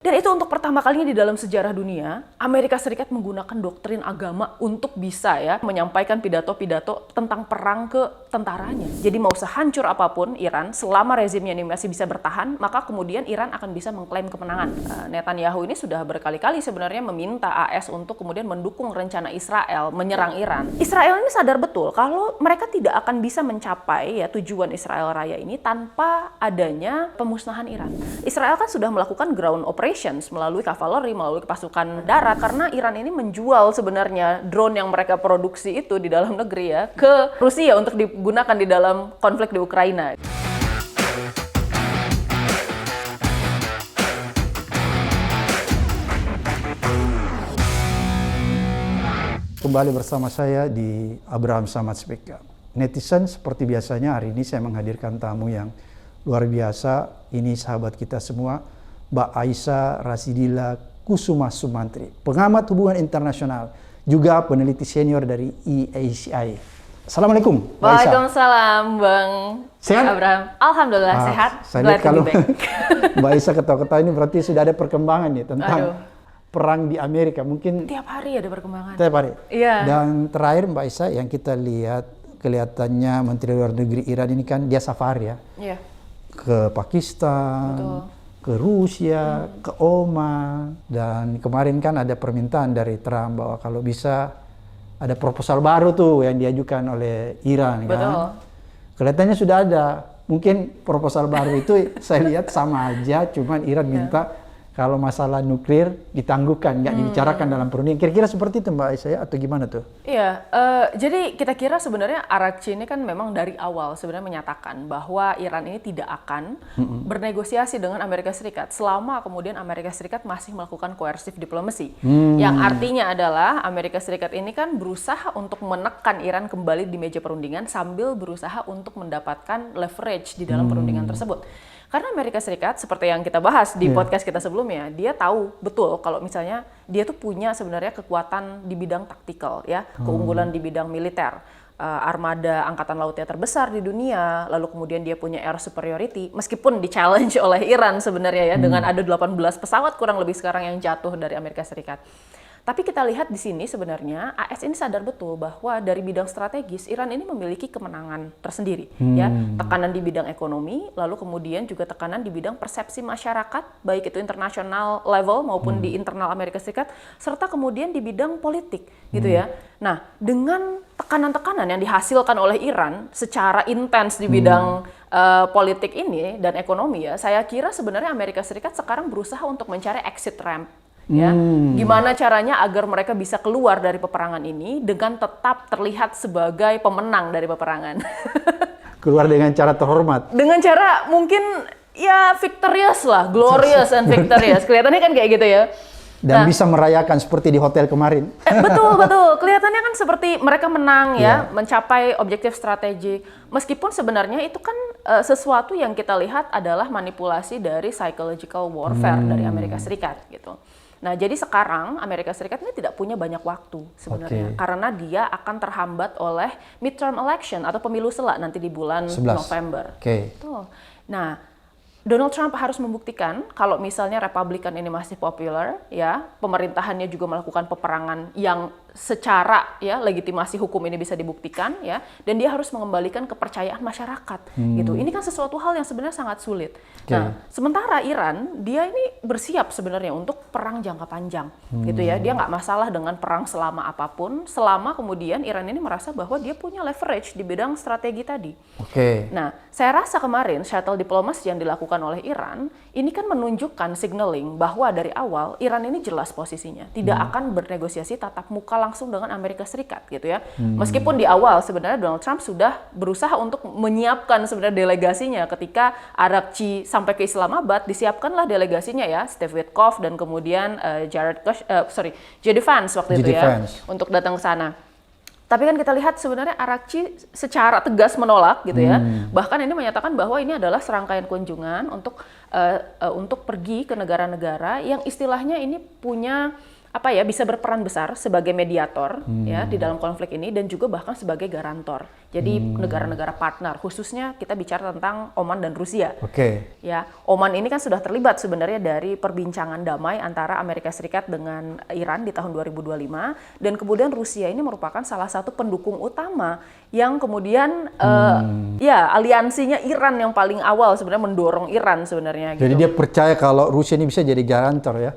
Dan itu untuk pertama kalinya di dalam sejarah dunia, Amerika Serikat menggunakan doktrin agama untuk bisa menyampaikan pidato-pidato tentang perang ke tentaranya. Jadi mau sehancur apapun Iran, selama rezimnya ini masih bisa bertahan, maka kemudian Iran akan bisa mengklaim kemenangan. Netanyahu ini sudah berkali-kali sebenarnya meminta AS untuk kemudian mendukung rencana Israel menyerang Iran. Israel ini sadar betul kalau mereka tidak akan bisa mencapai tujuan Israel Raya ini tanpa adanya pemusnahan Iran. Israel kan sudah melakukan ground operation melalui kavaleri, melalui pasukan darat, karena Iran ini menjual sebenarnya drone yang mereka produksi itu di dalam negeri ke Rusia untuk digunakan di dalam konflik di Ukraina. Kembali bersama saya di Abraham Samad Speak Up. Netizen seperti biasanya hari ini saya menghadirkan tamu yang luar biasa. Ini sahabat kita semua, Mbak Aisyah Rasidila Kusuma Sumantri, pengamat hubungan internasional, juga peneliti senior dari EACI. Assalamualaikum. Waalaikumsalam, Bang sehat? Abraham. Alhamdulillah sehat. Saya lihat kalau Mbak Aisyah ketawa-ketawa ini berarti sudah ada perkembangan nih tentang perang di Amerika. Mungkin tiap hari ada perkembangan. Tiap hari. Iya. Dan terakhir Mbak Aisyah yang kita lihat kelihatannya Menteri Luar Negeri Iran ini kan dia safari Iya. Ke Pakistan. Betul. Ke Rusia, ke Oman, dan kemarin kan ada permintaan dari Trump bahwa kalau bisa ada proposal baru tuh yang diajukan oleh Iran. Betul. Kan? Kelihatannya sudah ada. Mungkin proposal baru itu saya lihat sama aja, cuman Iran minta kalau masalah nuklir ditangguhkan, nggak dibicarakan dalam perundingan. Kira-kira seperti itu Mbak Aisyah atau gimana tuh? Iya, jadi kita kira sebenarnya Arakci ini kan memang dari awal sebenarnya menyatakan bahwa Iran ini tidak akan bernegosiasi dengan Amerika Serikat selama kemudian Amerika Serikat masih melakukan coercive diplomacy. Yang artinya adalah Amerika Serikat ini kan berusaha untuk menekan Iran kembali di meja perundingan sambil berusaha untuk mendapatkan leverage di dalam perundingan tersebut. Karena Amerika Serikat, seperti yang kita bahas di podcast kita sebelumnya, dia tahu betul kalau misalnya dia tuh punya sebenarnya kekuatan di bidang taktikal, keunggulan di bidang militer. Armada angkatan lautnya terbesar di dunia, lalu kemudian dia punya air superiority, meskipun di-challenge oleh Iran sebenarnya dengan ada 18 pesawat kurang lebih sekarang yang jatuh dari Amerika Serikat. Tapi kita lihat di sini sebenarnya AS ini sadar betul bahwa dari bidang strategis Iran ini memiliki kemenangan tersendiri, tekanan di bidang ekonomi, lalu kemudian juga tekanan di bidang persepsi masyarakat, baik itu internasional level maupun di internal Amerika Serikat, serta kemudian di bidang politik, gitu ya. Nah, dengan tekanan-tekanan yang dihasilkan oleh Iran secara intens di bidang politik ini dan ekonomi saya kira sebenarnya Amerika Serikat sekarang berusaha untuk mencari exit ramp. Gimana caranya agar mereka bisa keluar dari peperangan ini dengan tetap terlihat sebagai pemenang dari peperangan. Keluar dengan cara terhormat. Dengan cara mungkin victorious lah, glorious and victorious. Kelihatannya kan kayak gitu ya. Dan bisa merayakan seperti di hotel kemarin. Betul. Kelihatannya kan seperti mereka menang mencapai objektif strategi. Meskipun sebenarnya itu kan sesuatu yang kita lihat adalah manipulasi dari psychological warfare dari Amerika Serikat gitu. Nah, jadi sekarang Amerika Serikat ini tidak punya banyak waktu sebenarnya karena dia akan terhambat oleh midterm election atau pemilu sela nanti di bulan 11 November. Tuh. Nah, Donald Trump harus membuktikan kalau misalnya Republikan ini masih populer, pemerintahannya juga melakukan peperangan yang secara legitimasi hukum ini bisa dibuktikan, dan dia harus mengembalikan kepercayaan masyarakat, gitu. Ini kan sesuatu hal yang sebenarnya sangat sulit. Nah, sementara Iran dia ini bersiap sebenarnya untuk perang jangka panjang, gitu ya. Dia nggak masalah dengan perang selama apapun, selama kemudian Iran ini merasa bahwa dia punya leverage di bidang strategi tadi. Nah, saya rasa kemarin shuttle diplomacy yang dilakukan oleh Iran ini kan menunjukkan signaling bahwa dari awal Iran ini jelas posisinya tidak akan bernegosiasi tatap muka langsung dengan Amerika Serikat gitu ya. Meskipun di awal sebenarnya Donald Trump sudah berusaha untuk menyiapkan sebenarnya delegasinya ketika Arakci sampai ke Islamabad, disiapkanlah delegasinya Steve Witkoff dan kemudian JD Vance waktu itu untuk datang ke sana. Tapi kan kita lihat sebenarnya Arakci secara tegas menolak gitu ya. Bahkan ini menyatakan bahwa ini adalah serangkaian kunjungan untuk pergi ke negara-negara yang istilahnya ini punya bisa berperan besar sebagai mediator ya di dalam konflik ini dan juga bahkan sebagai garantor. Jadi negara-negara partner, khususnya kita bicara tentang Oman dan Rusia. Ya, Oman ini kan sudah terlibat sebenarnya dari perbincangan damai antara Amerika Serikat dengan Iran di tahun 2025 dan kemudian Rusia ini merupakan salah satu pendukung utama yang kemudian aliansinya Iran yang paling awal sebenarnya mendorong Iran sebenarnya. Jadi gitu. dia percaya kalau Rusia ini bisa jadi garantor ya?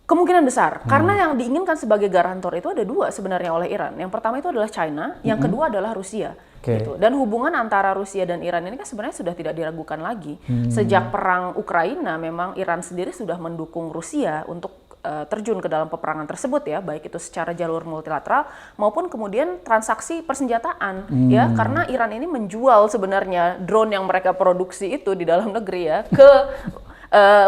Kemungkinan besar, karena yang diinginkan sebagai garantor itu ada dua sebenarnya oleh Iran. Yang pertama itu adalah China, yang kedua adalah Rusia. Gitu. Dan hubungan antara Rusia dan Iran ini kan sebenarnya sudah tidak diragukan lagi. Sejak perang Ukraina, memang Iran sendiri sudah mendukung Rusia untuk terjun ke dalam peperangan tersebut ya, baik itu secara jalur multilateral maupun kemudian transaksi persenjataan ya, karena Iran ini menjual sebenarnya drone yang mereka produksi itu di dalam negeri ya ke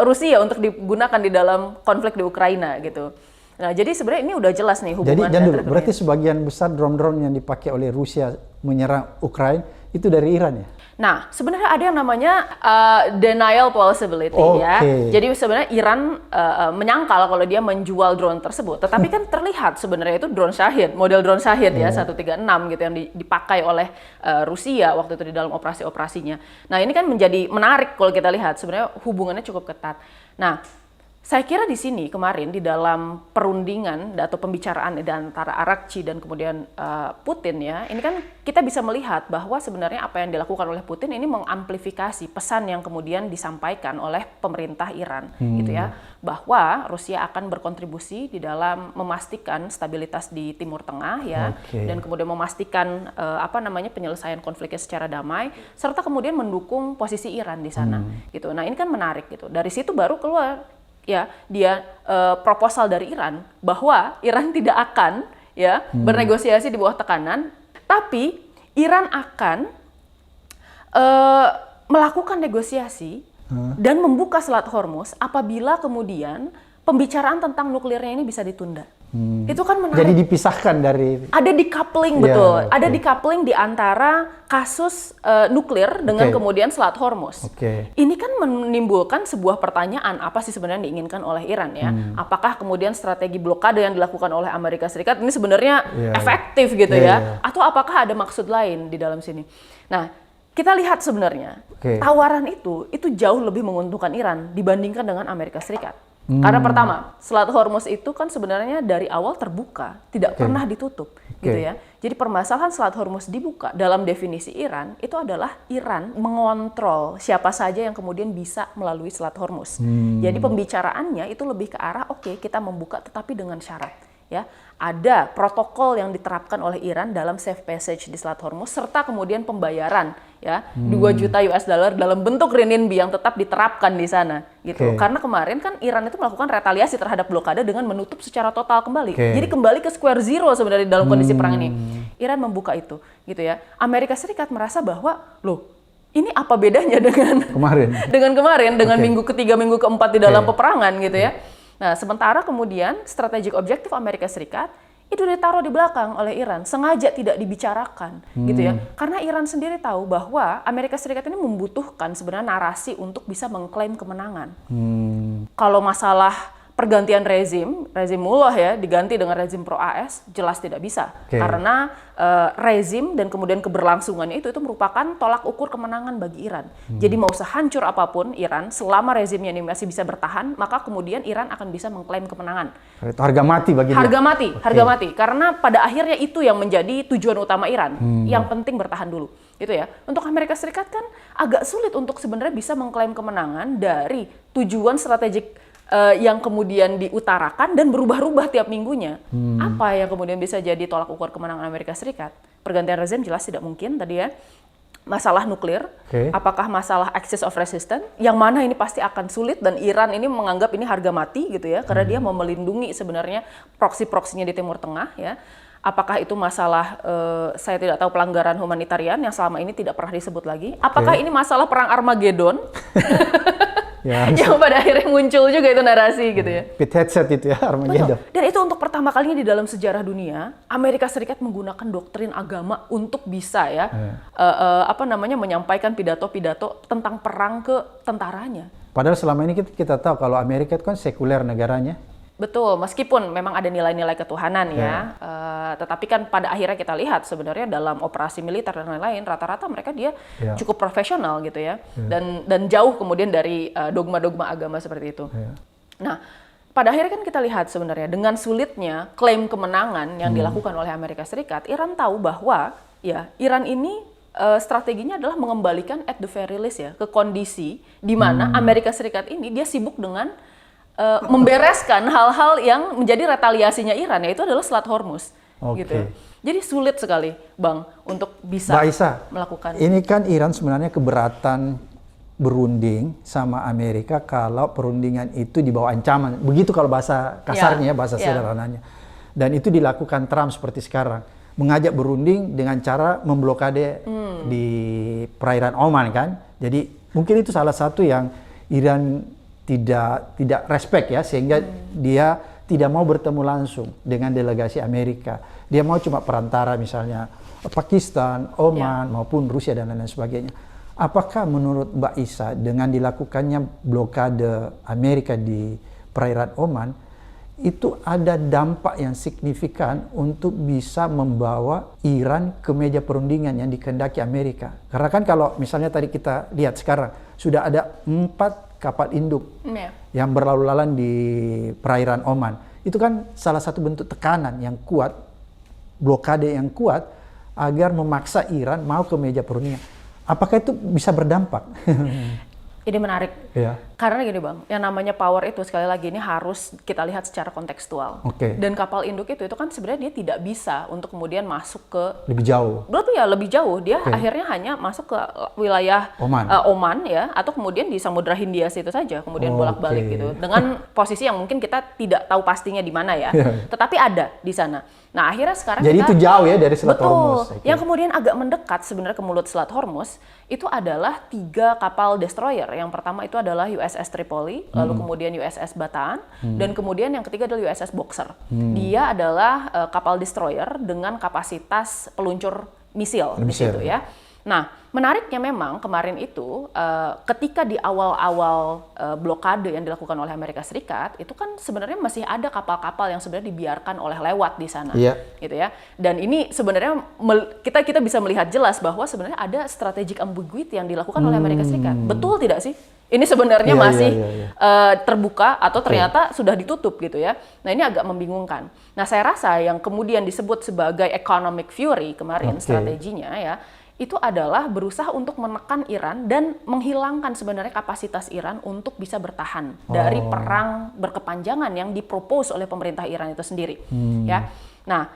Rusia untuk digunakan di dalam konflik di Ukraina gitu. Nah, jadi sebenarnya ini udah jelas nih hubungan. Jadi berarti sebagian besar drone-drone yang dipakai oleh Rusia menyerang Ukraina itu dari Iran ya? Nah, sebenarnya ada yang namanya denial possibility ya. Jadi sebenarnya Iran menyangkal kalau dia menjual drone tersebut. Tetapi kan terlihat sebenarnya itu drone Shahid, model drone Shahid ya 136 gitu yang dipakai oleh Rusia waktu itu di dalam operasi-operasinya. Nah, ini kan menjadi menarik kalau kita lihat sebenarnya hubungannya cukup ketat. Nah, saya kira di sini kemarin di dalam perundingan atau pembicaraan antara Arakci dan kemudian Putin ya, ini kan kita bisa melihat bahwa sebenarnya apa yang dilakukan oleh Putin ini mengamplifikasi pesan yang kemudian disampaikan oleh pemerintah Iran gitu ya, bahwa Rusia akan berkontribusi di dalam memastikan stabilitas di Timur Tengah ya, dan kemudian memastikan penyelesaian konfliknya secara damai serta kemudian mendukung posisi Iran di sana gitu. Nah, ini kan menarik gitu. Dari situ baru keluar ya proposal dari Iran bahwa Iran tidak akan bernegosiasi di bawah tekanan, tapi Iran akan melakukan negosiasi dan membuka Selat Hormuz apabila kemudian pembicaraan tentang nuklirnya ini bisa ditunda. Itu kan menarik. Jadi dipisahkan dari... Ada decoupling, betul. Ada decoupling di antara kasus nuklir dengan kemudian Selat Hormuz. Ini kan menimbulkan sebuah pertanyaan, apa sih sebenarnya yang diinginkan oleh Iran ya? Apakah kemudian strategi blokade yang dilakukan oleh Amerika Serikat ini sebenarnya efektif gitu ya? Atau apakah ada maksud lain di dalam sini? Nah, kita lihat sebenarnya tawaran itu jauh lebih menguntungkan Iran dibandingkan dengan Amerika Serikat. Karena pertama, Selat Hormuz itu kan sebenarnya dari awal terbuka, tidak pernah ditutup, gitu ya. Jadi permasalahan Selat Hormuz dibuka dalam definisi Iran itu adalah Iran mengontrol siapa saja yang kemudian bisa melalui Selat Hormuz. Jadi pembicaraannya itu lebih ke arah kita membuka tetapi dengan syarat. Ya, ada protokol yang diterapkan oleh Iran dalam safe passage di Selat Hormuz serta kemudian pembayaran ya 2 juta US dollar dalam bentuk renminbi yang tetap diterapkan di sana gitu. Karena kemarin kan Iran itu melakukan retaliasi terhadap blokade dengan menutup secara total kembali. Jadi kembali ke square zero sebenarnya dalam kondisi perang ini. Iran membuka itu gitu ya. Amerika Serikat merasa bahwa ini apa bedanya dengan dengan minggu ketiga, minggu keempat di dalam peperangan gitu ya. Nah, sementara kemudian strategic objektif Amerika Serikat itu ditaruh di belakang oleh Iran, sengaja tidak dibicarakan gitu ya. Karena Iran sendiri tahu bahwa Amerika Serikat ini membutuhkan sebenarnya narasi untuk bisa mengklaim kemenangan. Kalau masalah pergantian rezim Mullah ya diganti dengan rezim pro AS jelas tidak bisa. Karena rezim dan kemudian keberlangsungannya itu merupakan tolak ukur kemenangan bagi Iran. Jadi mau sehancur apapun Iran, selama rezimnya ini masih bisa bertahan, maka kemudian Iran akan bisa mengklaim kemenangan. Itu harga mati bagi dia? Harga mati. Karena pada akhirnya itu yang menjadi tujuan utama Iran. Yang penting bertahan dulu. Gitu ya. Untuk Amerika Serikat kan agak sulit untuk sebenarnya bisa mengklaim kemenangan dari tujuan strategik yang kemudian diutarakan dan berubah-ubah tiap minggunya. Apa yang kemudian bisa jadi tolak ukur kemenangan Amerika Serikat? Pergantian rezim jelas tidak mungkin tadi ya. Masalah nuklir, apakah masalah axis of resistance, yang mana ini pasti akan sulit dan Iran ini menganggap ini harga mati gitu ya, karena dia mau melindungi sebenarnya proksi-proksinya di Timur Tengah ya. Apakah itu masalah, saya tidak tahu, pelanggaran humanitarian yang selama ini tidak pernah disebut lagi. Apakah ini masalah perang Armageddon? Yang pada akhirnya muncul juga itu narasi gitu ya. Pit headset itu ya, Armageddon. Dan itu untuk pertama kalinya di dalam sejarah dunia, Amerika Serikat menggunakan doktrin agama untuk bisa ya, menyampaikan pidato-pidato tentang perang ke tentaranya. Padahal selama ini kita tahu kalau Amerika itu kan sekuler negaranya, Betul, meskipun memang ada nilai-nilai ketuhanan ya, tetapi kan pada akhirnya kita lihat sebenarnya dalam operasi militer dan lain-lain, rata-rata mereka dia cukup profesional gitu ya, dan jauh kemudian dari dogma-dogma agama seperti itu. Nah, pada akhirnya kan kita lihat sebenarnya dengan sulitnya klaim kemenangan yang dilakukan oleh Amerika Serikat, Iran tahu bahwa ya Iran ini strateginya adalah mengembalikan at the very least ya ke kondisi di mana Amerika Serikat ini dia sibuk dengan membereskan hal-hal yang menjadi retaliasinya Iran, yaitu adalah Selat Hormuz. Gitu. Jadi sulit sekali, Bang, untuk bisa melakukan. Ini kan Iran sebenarnya keberatan berunding sama Amerika kalau perundingan itu di bawah ancaman. Begitu kalau bahasa kasarnya bahasa sederhananya. Dan itu dilakukan Trump seperti sekarang. Mengajak berunding dengan cara memblokade di perairan Oman kan. Jadi mungkin itu salah satu yang Iran tidak respect ya, sehingga dia tidak mau bertemu langsung dengan delegasi Amerika. Dia mau cuma perantara misalnya Pakistan, Oman maupun Rusia dan lain-lain sebagainya. Apakah menurut Mbak Isa dengan dilakukannya blokade Amerika di perairan Oman itu ada dampak yang signifikan untuk bisa membawa Iran ke meja perundingan yang dikehendaki Amerika? Karena kan kalau misalnya tadi kita lihat sekarang sudah ada 4 kapal induk yang berlalu lalang di perairan Oman. Itu kan salah satu bentuk tekanan yang kuat, blokade yang kuat agar memaksa Iran mau ke meja perundingan. Apakah itu bisa berdampak? Ini menarik, karena gini Bang, yang namanya power itu sekali lagi ini harus kita lihat secara kontekstual. Dan kapal induk itu kan sebenarnya dia tidak bisa untuk kemudian masuk ke lebih jauh. Berarti ya lebih jauh, dia akhirnya hanya masuk ke wilayah Oman ya, atau kemudian di Samudra Hindia situ saja, kemudian bolak-balik gitu, dengan posisi yang mungkin kita tidak tahu pastinya di mana ya, tetapi ada di sana. Nah akhirnya sekarang jadi itu jauh ya dari Selat Hormuz. Yang kemudian agak mendekat sebenarnya ke mulut Selat Hormuz itu adalah 3 kapal destroyer. Yang pertama itu adalah USS Tripoli, lalu kemudian USS Bataan, dan kemudian yang ketiga adalah USS Boxer. Dia adalah kapal destroyer dengan kapasitas peluncur misil di situ ya. Nah, menariknya memang kemarin itu ketika di awal-awal blokade yang dilakukan oleh Amerika Serikat, itu kan sebenarnya masih ada kapal-kapal yang sebenarnya dibiarkan oleh lewat di sana, gitu ya. Dan ini sebenarnya kita bisa melihat jelas bahwa sebenarnya ada strategic ambiguity yang dilakukan oleh Amerika Serikat. Betul tidak sih? Ini sebenarnya masih terbuka atau ternyata sudah ditutup gitu ya. Nah ini agak membingungkan. Nah saya rasa yang kemudian disebut sebagai economic fury kemarin strateginya ya, itu adalah berusaha untuk menekan Iran dan menghilangkan sebenarnya kapasitas Iran untuk bisa bertahan dari perang berkepanjangan yang dipropose oleh pemerintah Iran itu sendiri. Ya, nah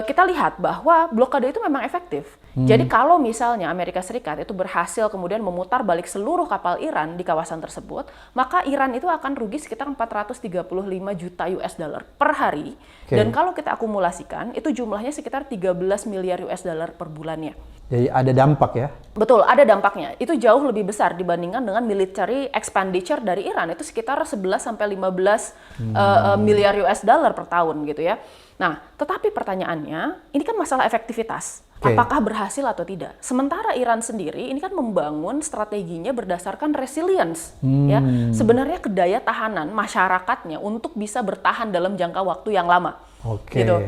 kita lihat bahwa blokade itu memang efektif. Jadi kalau misalnya Amerika Serikat itu berhasil kemudian memutar balik seluruh kapal Iran di kawasan tersebut, maka Iran itu akan rugi sekitar 435 juta US dollar per hari. Dan kalau kita akumulasikan, itu jumlahnya sekitar 13 miliar US dollar per bulannya. Jadi ada dampak ya? Betul, ada dampaknya. Itu jauh lebih besar dibandingkan dengan military expenditure dari Iran. Itu sekitar 11-15 miliar US dollar per tahun gitu ya. Nah, tetapi pertanyaannya, ini kan masalah efektivitas. Apakah berhasil atau tidak? Sementara Iran sendiri ini kan membangun strateginya berdasarkan resilience, ya. Sebenarnya kedaya tahanan masyarakatnya untuk bisa bertahan dalam jangka waktu yang lama, gitu.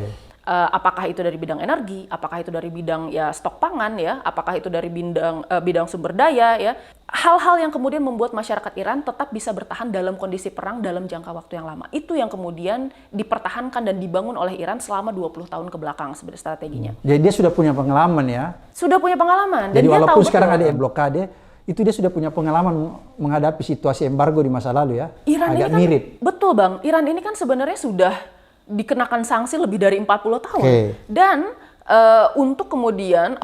Apakah itu dari bidang energi, apakah itu dari bidang ya stok pangan ya, apakah itu dari bidang sumber daya ya, hal-hal yang kemudian membuat masyarakat Iran tetap bisa bertahan dalam kondisi perang dalam jangka waktu yang lama. Itu yang kemudian dipertahankan dan dibangun oleh Iran selama 20 tahun ke belakang sebenarnya strateginya. Jadi dia sudah punya pengalaman ya? Sudah punya pengalaman. Dan jadi dia walaupun tahu sekarang ada blokade, itu dia sudah punya pengalaman menghadapi situasi embargo di masa lalu ya? Iran agak ini kan, mirip. Betul Bang, Iran ini kan sebenarnya sudah dikenakan sanksi lebih dari 40 tahun. Dan untuk kemudian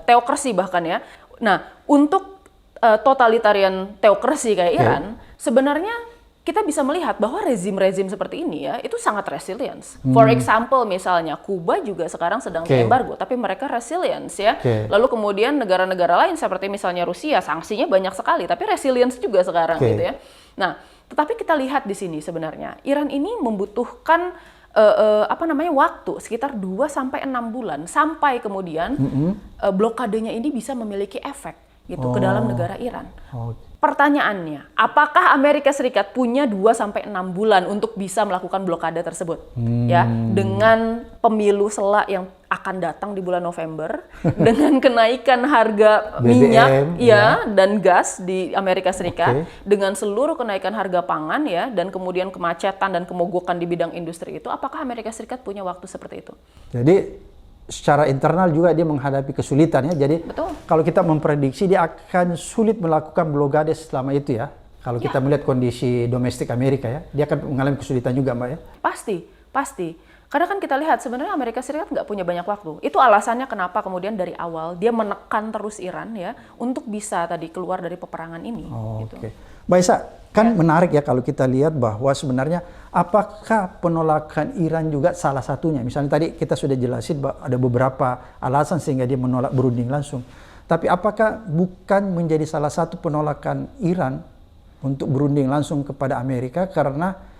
teokrasi bahkan ya. Nah, untuk totalitarian teokrasi kayak Iran, sebenarnya kita bisa melihat bahwa rezim-rezim seperti ini ya, itu sangat resilience. For example, misalnya Kuba juga sekarang sedang embargo, tapi mereka resilience ya. Lalu kemudian negara-negara lain seperti misalnya Rusia, sanksinya banyak sekali, tapi resilience juga sekarang gitu ya. Nah, tetapi kita lihat di sini sebenarnya Iran ini membutuhkan waktu sekitar 2-6 bulan sampai kemudian blokadenya ini bisa memiliki efek gitu ke dalam negara Iran. pertanyaannya, apakah Amerika Serikat punya 2-6 bulan untuk bisa melakukan blokade tersebut? Ya, dengan pemilu selak yang akan datang di bulan November, dengan kenaikan harga minyak dan gas di Amerika Serikat, dengan seluruh kenaikan harga pangan ya, dan kemudian kemacetan dan kemogokan di bidang industri itu, apakah Amerika Serikat punya waktu seperti itu? Jadi secara internal juga dia menghadapi kesulitan ya. Jadi kalau kita memprediksi dia akan sulit melakukan blokade selama itu ya. Kalau kita melihat kondisi domestik Amerika ya, dia akan mengalami kesulitan juga Mbak ya. Pasti. Karena kan kita lihat sebenarnya Amerika Serikat nggak punya banyak waktu. Itu alasannya kenapa kemudian dari awal dia menekan terus Iran ya untuk bisa tadi keluar dari peperangan ini. Gitu. Mbak Isa, kan menarik ya kalau kita lihat bahwa sebenarnya apakah penolakan Iran juga salah satunya. Misalnya tadi kita sudah jelasin bahwa ada beberapa alasan sehingga dia menolak berunding langsung. Tapi apakah bukan menjadi salah satu penolakan Iran untuk berunding langsung kepada Amerika karena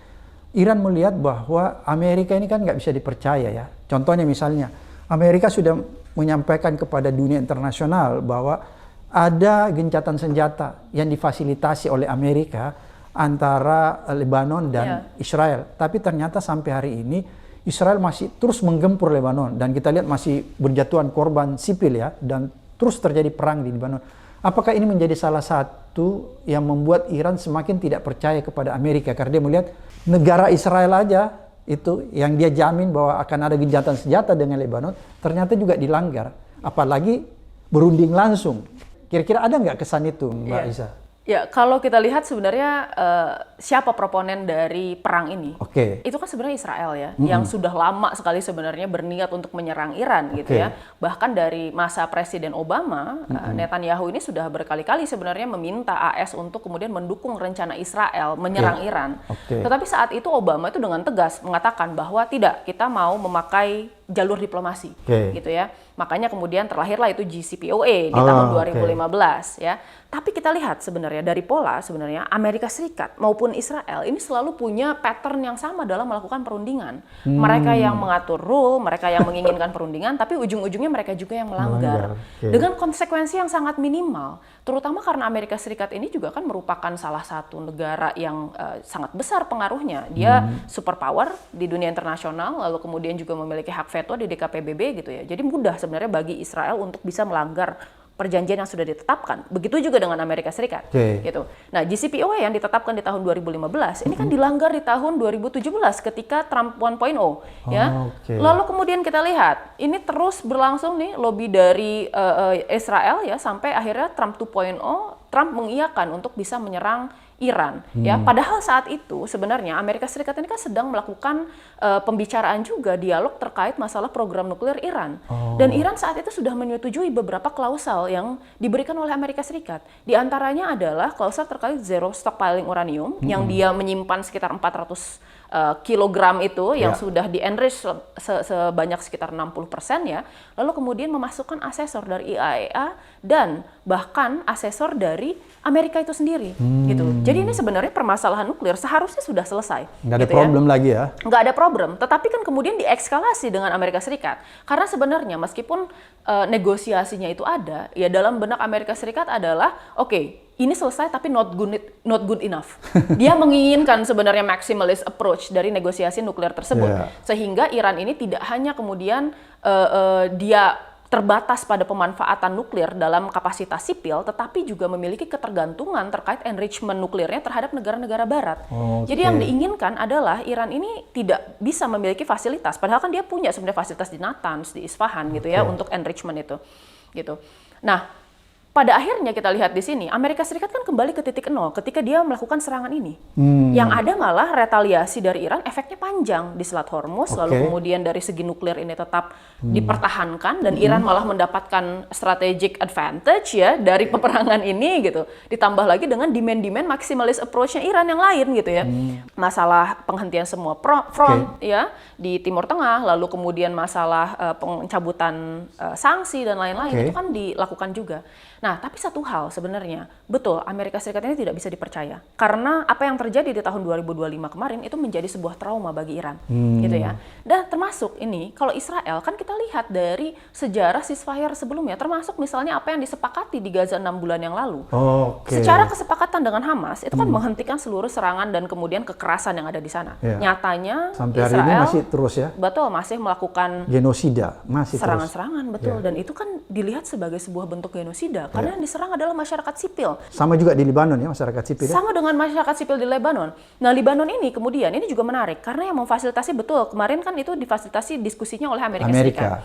Iran melihat bahwa Amerika ini kan nggak bisa dipercaya ya. Contohnya misalnya Amerika sudah menyampaikan kepada dunia internasional bahwa ada gencatan senjata yang difasilitasi oleh Amerika antara Lebanon dan Israel. Tapi ternyata sampai hari ini Israel masih terus menggempur Lebanon dan kita lihat masih berjatuhan korban sipil ya dan terus terjadi perang di Lebanon. Apakah ini menjadi salah satu yang membuat Iran semakin tidak percaya kepada Amerika karena dia melihat negara Israel aja itu yang dia jamin bahwa akan ada gencatan senjata dengan Lebanon ternyata juga dilanggar, apalagi berunding langsung. Kira-kira ada nggak kesan itu Mbak Isa? Ya, kalau kita lihat sebenarnya siapa proponen dari perang ini, itu kan sebenarnya Israel ya, yang sudah lama sekali sebenarnya berniat untuk menyerang Iran gitu ya. Bahkan dari masa Presiden Obama, Netanyahu ini sudah berkali-kali sebenarnya meminta AS untuk kemudian mendukung rencana Israel menyerang Iran. Tetapi saat itu Obama itu dengan tegas mengatakan bahwa tidak, kita mau memakai jalur diplomasi gitu ya. Makanya kemudian terlahirlah itu JCPOA di tahun 2015 ya. Tapi kita lihat sebenarnya dari pola sebenarnya Amerika Serikat maupun Israel ini selalu punya pattern yang sama dalam melakukan perundingan. Mereka yang mengatur rule, mereka yang menginginkan perundingan, tapi ujung-ujungnya mereka juga yang melanggar. Dengan konsekuensi yang sangat minimal. Terutama karena Amerika Serikat ini juga kan merupakan salah satu negara yang sangat besar pengaruhnya. Dia superpower di dunia internasional, lalu kemudian juga memiliki hak veto di DKPBB gitu ya. Jadi mudah sebenarnya bagi Israel untuk bisa melanggar perjanjian yang sudah ditetapkan. Begitu juga dengan Amerika Serikat. Gitu. Nah, JCPOA yang ditetapkan di tahun 2015 ini kan dilanggar di tahun 2017 ketika Trump 1.0 ya. Lalu kemudian kita lihat ini terus berlangsung nih lobby dari Israel ya sampai akhirnya Trump 2.0 Trump mengiyakan untuk bisa menyerang Iran ya. Padahal saat itu sebenarnya Amerika Serikat ini kan sedang melakukan pembicaraan juga dialog terkait masalah program nuklir Iran. Dan Iran saat itu sudah menyetujui beberapa klausal yang diberikan oleh Amerika Serikat. Di antaranya adalah klausal terkait zero stockpiling uranium yang dia menyimpan sekitar 400 kilogram itu yang sudah di-enrich sebanyak sekitar 60% ya. Lalu kemudian memasukkan asesor dari IAEA dan bahkan asesor dari Amerika itu sendiri gitu. Jadi ini sebenarnya permasalahan nuklir seharusnya sudah selesai. Nggak ada problem lagi ya? Nggak ada problem, tetapi kan kemudian diekskalasi dengan Amerika Serikat. Karena sebenarnya meskipun negosiasinya itu ada, ya dalam benak Amerika Serikat adalah ini selesai tapi not good enough. Dia menginginkan sebenarnya maximalist approach dari negosiasi nuklir tersebut. Sehingga Iran ini tidak hanya kemudian dia terbatas pada pemanfaatan nuklir dalam kapasitas sipil, tetapi juga memiliki ketergantungan terkait enrichment nuklirnya terhadap negara-negara barat. Jadi yang diinginkan adalah Iran ini tidak bisa memiliki fasilitas, padahal kan dia punya sebenarnya fasilitas di Natanz, di Isfahan gitu ya untuk enrichment itu. Gitu. Nah, pada akhirnya kita lihat di sini, Amerika Serikat kan kembali ke titik nol ketika dia melakukan serangan ini. Yang ada malah retaliasi dari Iran efeknya panjang di Selat Hormuz, lalu kemudian dari segi nuklir ini tetap dipertahankan dan Iran malah mendapatkan strategic advantage ya dari peperangan ini gitu. Ditambah lagi dengan demand maximalist approach-nya Iran yang lain gitu ya. Masalah penghentian semua front ya di Timur Tengah, lalu kemudian masalah pencabutan sanksi dan lain-lain itu kan dilakukan juga. Nah, tapi satu hal sebenarnya, betul Amerika Serikat ini tidak bisa dipercaya. Karena apa yang terjadi di tahun 2025 kemarin itu menjadi sebuah trauma bagi Iran, gitu ya. Dan termasuk ini, kalau Israel kan kita lihat dari sejarah ceasefire sebelumnya, termasuk misalnya apa yang disepakati di Gaza 6 bulan yang lalu. Secara kesepakatan dengan Hamas, itu kan menghentikan seluruh serangan dan kemudian kekerasan yang ada di sana. Nyatanya sampai hari Israel ini masih terus ya. Betul, masih melakukan genosida, masih serangan-serangan, betul. Dan itu kan dilihat sebagai sebuah bentuk genosida karena yang diserang adalah masyarakat sipil. Sama juga di Lebanon ya, masyarakat sipil. Sama dengan masyarakat sipil di Lebanon. Nah, Lebanon ini kemudian ini juga menarik karena yang memfasilitasi, betul, kemarin kan itu difasilitasi diskusinya oleh Amerika Serikat.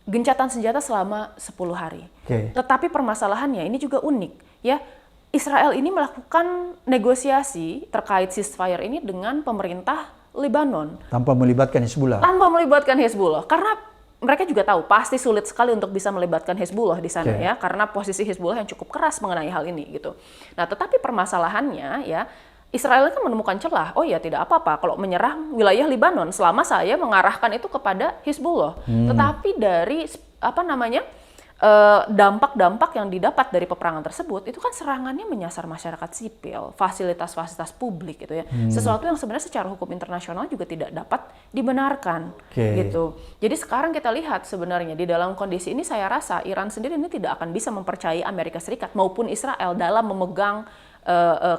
Gencatan senjata selama 10 hari. Tetapi permasalahannya ini juga unik ya. Israel ini melakukan negosiasi terkait ceasefire ini dengan pemerintah Lebanon. Tanpa melibatkan Hizbullah. Tanpa melibatkan Hizbullah. Karena mereka juga tahu pasti sulit sekali untuk bisa melibatkan Hizbullah di sana ya, karena posisi Hizbullah yang cukup keras mengenai hal ini gitu. Nah, tetapi permasalahannya ya, Israel kan menemukan celah. Oh ya, tidak apa-apa kalau menyerang wilayah Lebanon selama saya mengarahkan itu kepada Hizbullah. Tetapi dari dampak-dampak yang didapat dari peperangan tersebut itu kan serangannya menyasar masyarakat sipil, fasilitas-fasilitas publik gitu ya. Sesuatu yang sebenarnya secara hukum internasional juga tidak dapat dibenarkan gitu. Jadi sekarang kita lihat sebenarnya di dalam kondisi ini saya rasa Iran sendiri ini tidak akan bisa mempercayai Amerika Serikat maupun Israel dalam memegang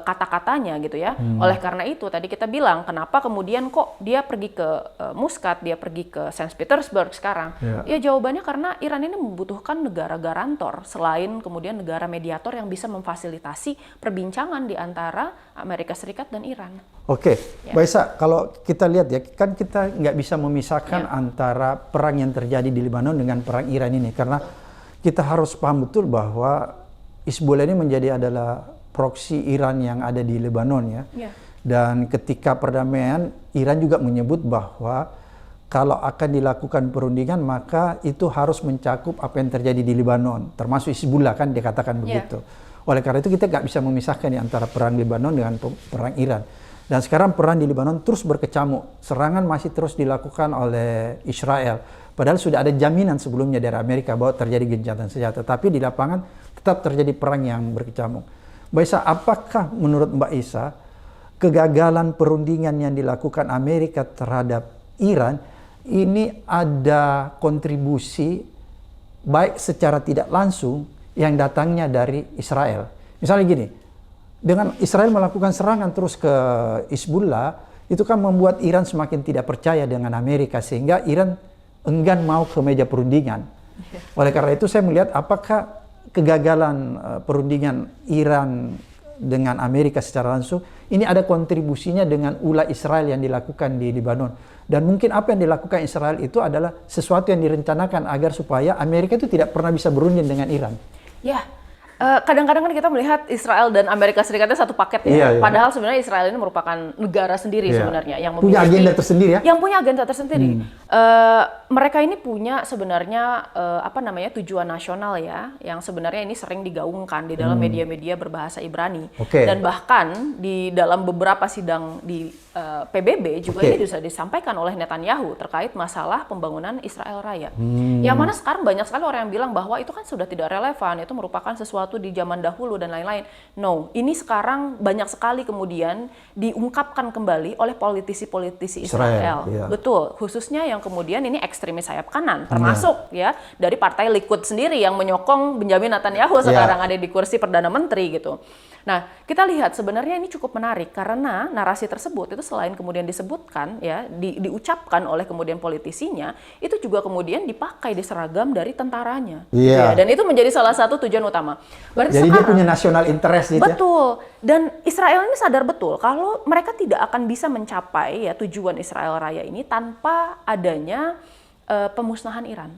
kata-katanya gitu ya. Oleh karena itu tadi kita bilang kenapa kemudian kok dia pergi ke Muscat, dia pergi ke Saint Petersburg sekarang. Ya jawabannya karena Iran ini membutuhkan negara garantor selain kemudian negara mediator yang bisa memfasilitasi perbincangan di antara Amerika Serikat dan Iran. Mbak Isa, kalau kita lihat ya, kan kita nggak bisa memisahkan antara perang yang terjadi di Lebanon dengan perang Iran ini, karena kita harus paham betul bahwa Hizbullah ini adalah proksi Iran yang ada di Lebanon ya. Dan ketika perdamaian, Iran juga menyebut bahwa kalau akan dilakukan perundingan maka itu harus mencakup apa yang terjadi di Lebanon, termasuk Hizbullah kan dikatakan begitu. Oleh karena itu kita nggak bisa memisahkan di antara perang Lebanon dengan perang Iran. Dan sekarang perang di Lebanon terus berkecamuk, serangan masih terus dilakukan oleh Israel. Padahal sudah ada jaminan sebelumnya dari Amerika bahwa terjadi gencatan senjata, tapi di lapangan tetap terjadi perang yang berkecamuk. Mbak Isa, apakah menurut Mbak Isa kegagalan perundingan yang dilakukan Amerika terhadap Iran ini ada kontribusi baik secara tidak langsung yang datangnya dari Israel? Misalnya gini, dengan Israel melakukan serangan terus ke Hizbullah, itu kan membuat Iran semakin tidak percaya dengan Amerika sehingga Iran enggan mau ke meja perundingan. Oleh karena itu saya melihat apakah kegagalan perundingan Iran dengan Amerika secara langsung ini ada kontribusinya dengan ulah Israel yang dilakukan di Lebanon, dan mungkin apa yang dilakukan Israel itu adalah sesuatu yang direncanakan agar supaya Amerika itu tidak pernah bisa berunding dengan Iran. Kadang-kadang kan kita melihat Israel dan Amerika Serikatnya satu paket ya. Padahal sebenarnya Israel ini merupakan negara sendiri sebenarnya yang punya agenda tersendiri ya. Yang punya agenda tersendiri. Mereka ini punya sebenarnya tujuan nasional ya, yang sebenarnya ini sering digaungkan di dalam media-media berbahasa Ibrani. Dan bahkan di dalam beberapa sidang di PBB juga ini bisa disampaikan oleh Netanyahu terkait masalah pembangunan Israel Raya. Yang mana sekarang banyak sekali orang yang bilang bahwa itu kan sudah tidak relevan, itu merupakan sesuatu di zaman dahulu dan lain-lain. No, ini sekarang banyak sekali kemudian diungkapkan kembali oleh politisi-politisi Israel. Betul, khususnya yang kemudian ini ekstremis sayap kanan, termasuk ya dari partai Likud sendiri yang menyokong Benjamin Netanyahu sekarang ada di kursi Perdana Menteri gitu. Nah, kita lihat sebenarnya ini cukup menarik karena narasi tersebut itu selain kemudian disebutkan ya, diucapkan oleh kemudian politisinya, itu juga kemudian dipakai di seragam dari tentaranya. Gitu ya. Dan itu menjadi salah satu tujuan utama. Berarti jadi sekarang, dia punya national interest gitu. Betul. Dan Israel ini sadar betul kalau mereka tidak akan bisa mencapai ya tujuan Israel Raya ini tanpa adanya pemusnahan Iran.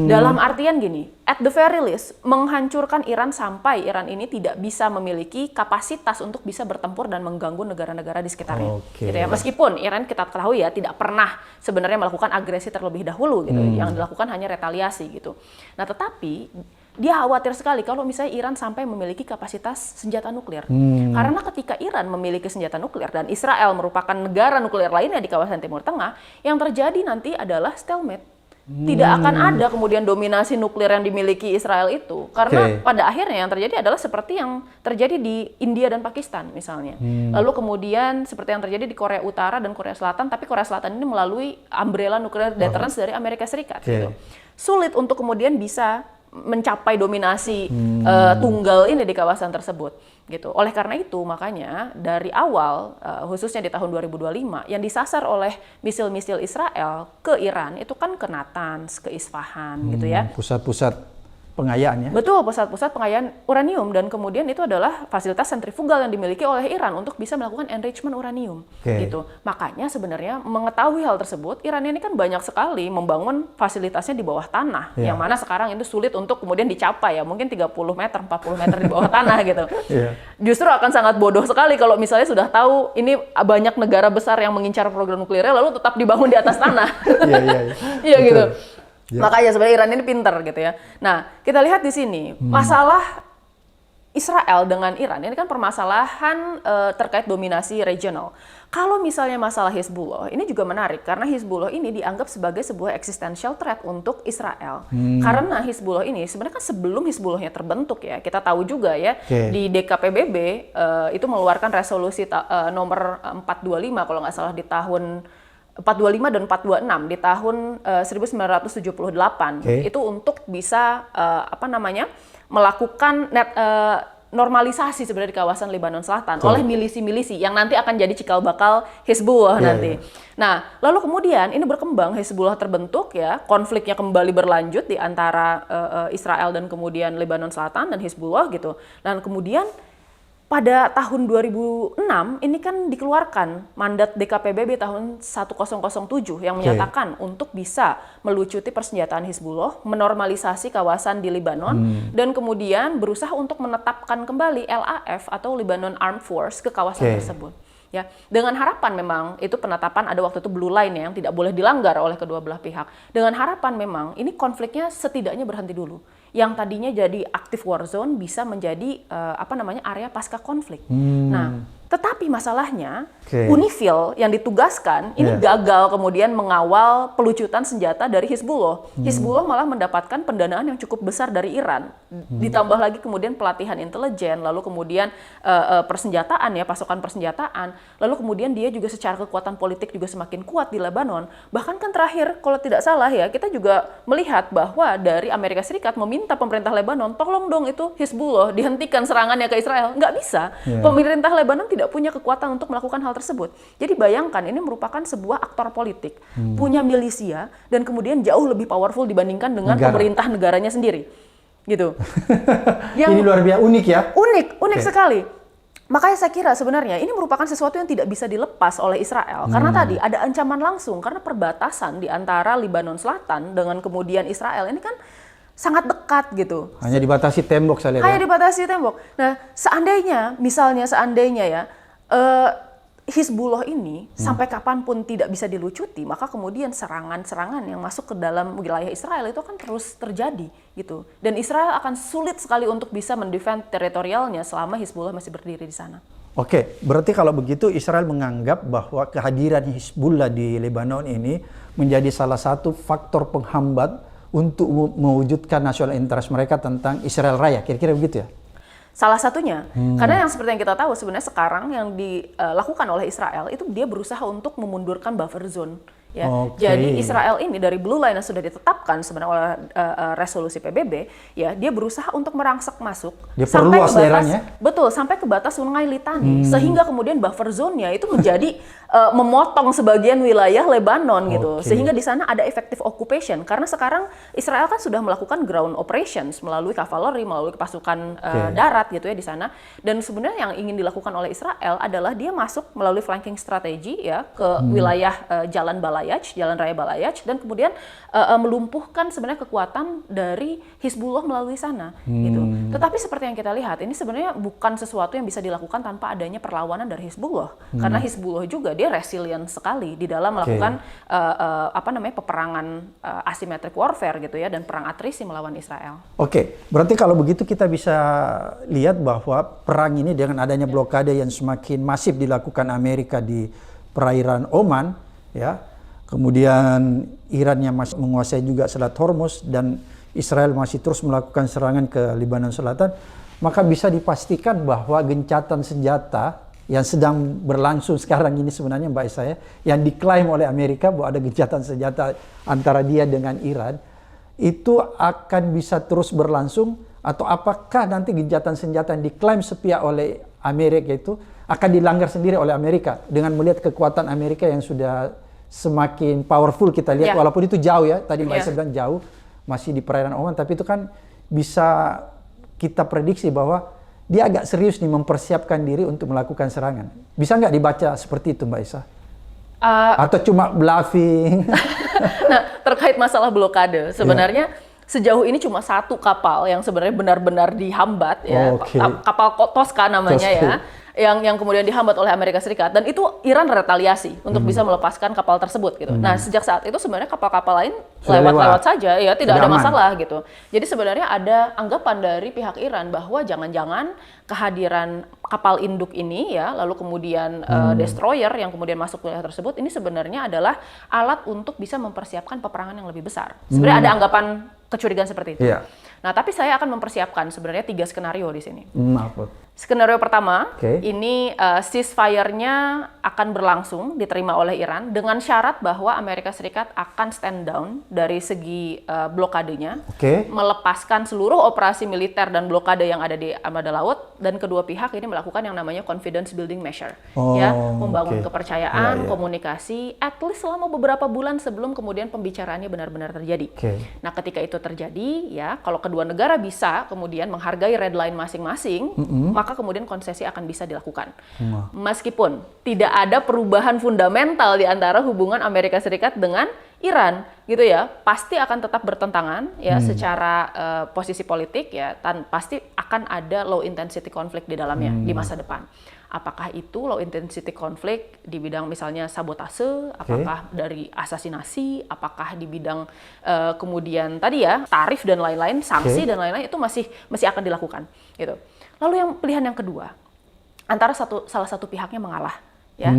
Dalam artian gini, at the very least, menghancurkan Iran sampai Iran ini tidak bisa memiliki kapasitas untuk bisa bertempur dan mengganggu negara-negara di sekitarnya. Gitu ya. Meskipun Iran kita ketahui ya tidak pernah sebenarnya melakukan agresi terlebih dahulu gitu, yang dilakukan hanya retaliasi gitu. Nah, tetapi dia khawatir sekali kalau misalnya Iran sampai memiliki kapasitas senjata nuklir. Karena ketika Iran memiliki senjata nuklir dan Israel merupakan negara nuklir lainnya di kawasan Timur Tengah, yang terjadi nanti adalah stalemate. Tidak akan ada kemudian dominasi nuklir yang dimiliki Israel itu. Karena pada akhirnya yang terjadi adalah seperti yang terjadi di India dan Pakistan misalnya. Lalu kemudian seperti yang terjadi di Korea Utara dan Korea Selatan, tapi Korea Selatan ini melalui umbrella nuclear deterrence dari Amerika Serikat. Gitu. Sulit untuk kemudian bisa mencapai dominasi tunggal ini di kawasan tersebut. Gitu. Oleh karena itu, makanya dari awal, khususnya di tahun 2025, yang disasar oleh misil-misil Israel ke Iran itu kan ke Natanz, ke Isfahan, gitu ya. Pusat-pusat pengayaan ya? Betul, pusat-pusat pengayaan uranium, dan kemudian itu adalah fasilitas sentrifugal yang dimiliki oleh Iran untuk bisa melakukan enrichment uranium. Gitu. Makanya sebenarnya mengetahui hal tersebut, Iran ini kan banyak sekali membangun fasilitasnya di bawah tanah, yang mana sekarang itu sulit untuk kemudian dicapai ya, mungkin 30 meter, 40 meter di bawah tanah gitu. Justru akan sangat bodoh sekali kalau misalnya sudah tahu ini banyak negara besar yang mengincar program nuklirnya lalu tetap dibangun di atas tanah. Iya gitu. Makanya sebenarnya Iran ini pinter gitu ya. Nah, kita lihat di sini masalah Israel dengan Iran ini kan permasalahan terkait dominasi regional. Kalau misalnya masalah Hizbullah, ini juga menarik karena Hizbullah ini dianggap sebagai sebuah existential threat untuk Israel. Karena Hizbullah ini sebenarnya kan sebelum Hizbullahnya terbentuk ya, kita tahu juga ya di DKPBB itu mengeluarkan resolusi nomor 425 kalau nggak salah di tahun 425 dan 426 di tahun 1978 itu untuk bisa melakukan normalisasi sebenarnya di kawasan Lebanon Selatan oleh milisi-milisi yang nanti akan jadi cikal bakal Hizbullah nanti. Nah, lalu kemudian ini berkembang, Hizbullah terbentuk ya, konfliknya kembali berlanjut di antara Israel dan kemudian Lebanon Selatan dan Hizbullah gitu. Dan kemudian pada tahun 2006 ini kan dikeluarkan mandat DKPBB tahun 1007 yang menyatakan untuk bisa melucuti persenjataan Hizbullah, menormalisasi kawasan di Lebanon, dan kemudian berusaha untuk menetapkan kembali LAF atau Lebanon Armed Force ke kawasan tersebut. Ya, dengan harapan memang itu penetapan ada waktu itu blue line ya, yang tidak boleh dilanggar oleh kedua belah pihak. Dengan harapan memang ini konfliknya setidaknya berhenti dulu. Yang tadinya jadi active war zone bisa menjadi area pasca konflik. Nah, tetapi masalahnya UNIFIL yang ditugaskan ini gagal kemudian mengawal pelucutan senjata dari Hizbullah. Hizbullah malah mendapatkan pendanaan yang cukup besar dari Iran. Ditambah lagi kemudian pelatihan intelijen, lalu kemudian persenjataan ya, pasokan persenjataan. Lalu kemudian dia juga secara kekuatan politik juga semakin kuat di Lebanon. Bahkan kan terakhir kalau tidak salah ya, kita juga melihat bahwa dari Amerika Serikat meminta pemerintah Lebanon, tolong dong itu Hizbullah dihentikan serangannya ke Israel. Nggak bisa. Pemerintah Lebanon tidak punya kekuatan untuk melakukan hal tersebut. Jadi bayangkan ini merupakan sebuah aktor politik, punya milisia, dan kemudian jauh lebih powerful dibandingkan dengan pemerintah negaranya sendiri. Gitu. Ini luar biasa, unik ya? Unik sekali. Makanya saya kira sebenarnya ini merupakan sesuatu yang tidak bisa dilepas oleh Israel. Karena tadi ada ancaman langsung, karena perbatasan di antara Lebanon Selatan dengan kemudian Israel ini kan sangat dekat gitu. Hanya dibatasi tembok saya lihat. Hanya dibatasi tembok. Nah, seandainya ya, Hizbullah ini sampai kapanpun tidak bisa dilucuti, maka kemudian serangan-serangan yang masuk ke dalam wilayah Israel itu akan terus terjadi gitu. Dan Israel akan sulit sekali untuk bisa mendefend teritorialnya selama Hizbullah masih berdiri di sana. Oke, berarti kalau begitu Israel menganggap bahwa kehadiran Hizbullah di Lebanon ini menjadi salah satu faktor penghambat untuk mewujudkan national interest mereka tentang Israel Raya, kira-kira begitu ya? Salah satunya, karena yang seperti yang kita tahu sebenarnya sekarang yang dilakukan oleh Israel itu dia berusaha untuk memundurkan buffer zone. Ya. Jadi Israel ini dari blue line yang sudah ditetapkan sebenarnya oleh resolusi PBB, ya dia berusaha untuk merangsek masuk sampai ke batas, sampai ke batas Sungai Litani, sehingga kemudian buffer zone-nya itu menjadi memotong sebagian wilayah Lebanon gitu, sehingga di sana ada effective occupation. Karena sekarang Israel kan sudah melakukan ground operations melalui cavalry, melalui pasukan darat gitu ya di sana. Dan sebenarnya yang ingin dilakukan oleh Israel adalah dia masuk melalui flanking strategy ya ke wilayah Jalan Raya Balayaj, dan kemudian melumpuhkan sebenarnya kekuatan dari Hizbullah melalui sana gitu. Tetapi seperti yang kita lihat ini sebenarnya bukan sesuatu yang bisa dilakukan tanpa adanya perlawanan dari Hizbullah. Karena Hizbullah juga dia resilient sekali di dalam melakukan peperangan asymmetric warfare gitu ya, dan perang atrisi melawan Israel. Berarti kalau begitu kita bisa lihat bahwa perang ini dengan adanya blokade yang semakin masif dilakukan Amerika di perairan Oman ya, kemudian Iran yang masih menguasai juga Selat Hormuz, dan Israel masih terus melakukan serangan ke Lebanon Selatan, maka bisa dipastikan bahwa gencatan senjata yang sedang berlangsung sekarang ini sebenarnya Mbak Isa, yang diklaim oleh Amerika bahwa ada gencatan senjata antara dia dengan Iran, itu akan bisa terus berlangsung, atau apakah nanti gencatan senjata yang diklaim sepihak oleh Amerika itu akan dilanggar sendiri oleh Amerika dengan melihat kekuatan Amerika yang sudah semakin powerful kita lihat, walaupun itu jauh ya, tadi Mbak Isa bilang jauh, masih di perairan Oman, tapi itu kan bisa kita prediksi bahwa dia agak serius nih mempersiapkan diri untuk melakukan serangan. Bisa nggak dibaca seperti itu Mbak Isa? Atau cuma bluffing? Nah, terkait masalah blokade, sebenarnya sejauh ini cuma satu kapal yang sebenarnya benar-benar dihambat, ya, kapal Tosca namanya ya, yang kemudian dihambat oleh Amerika Serikat, dan itu Iran retaliasi untuk bisa melepaskan kapal tersebut gitu. Nah, sejak saat itu sebenarnya kapal-kapal lain lewat-lewat saja ya, tidak ada masalah gitu. Jadi sebenarnya ada anggapan dari pihak Iran bahwa jangan-jangan kehadiran kapal induk ini ya, lalu kemudian destroyer yang kemudian masuk ke wilayah tersebut, ini sebenarnya adalah alat untuk bisa mempersiapkan peperangan yang lebih besar. Sebenarnya ada anggapan kecurigaan seperti itu. Nah, tapi saya akan mempersiapkan sebenarnya 3 skenario di sini. Skenario pertama, ini ceasefire-nya akan berlangsung, diterima oleh Iran dengan syarat bahwa Amerika Serikat akan stand down dari segi blokadenya, melepaskan seluruh operasi militer dan blokade yang ada di armada laut, dan kedua pihak ini melakukan yang namanya confidence building measure, ya, membangun kepercayaan, komunikasi, at least selama beberapa bulan sebelum kemudian pembicaraannya benar-benar terjadi. Nah, ketika itu terjadi, ya, kalau kedua negara bisa kemudian menghargai red line masing-masing, maka kemudian konsesi akan bisa dilakukan. Meskipun tidak ada perubahan fundamental di antara hubungan Amerika Serikat dengan Iran, gitu ya, pasti akan tetap bertentangan ya secara posisi politik ya, pasti akan ada low intensity konflik di dalamnya di masa depan. Apakah itu low intensity konflik di bidang misalnya sabotase, apakah dari asasinasi, apakah di bidang kemudian tadi ya tarif dan lain-lain, sanksi dan lain-lain, itu masih akan dilakukan gitu. Lalu yang pilihan yang kedua, antara salah satu pihaknya mengalah, ya,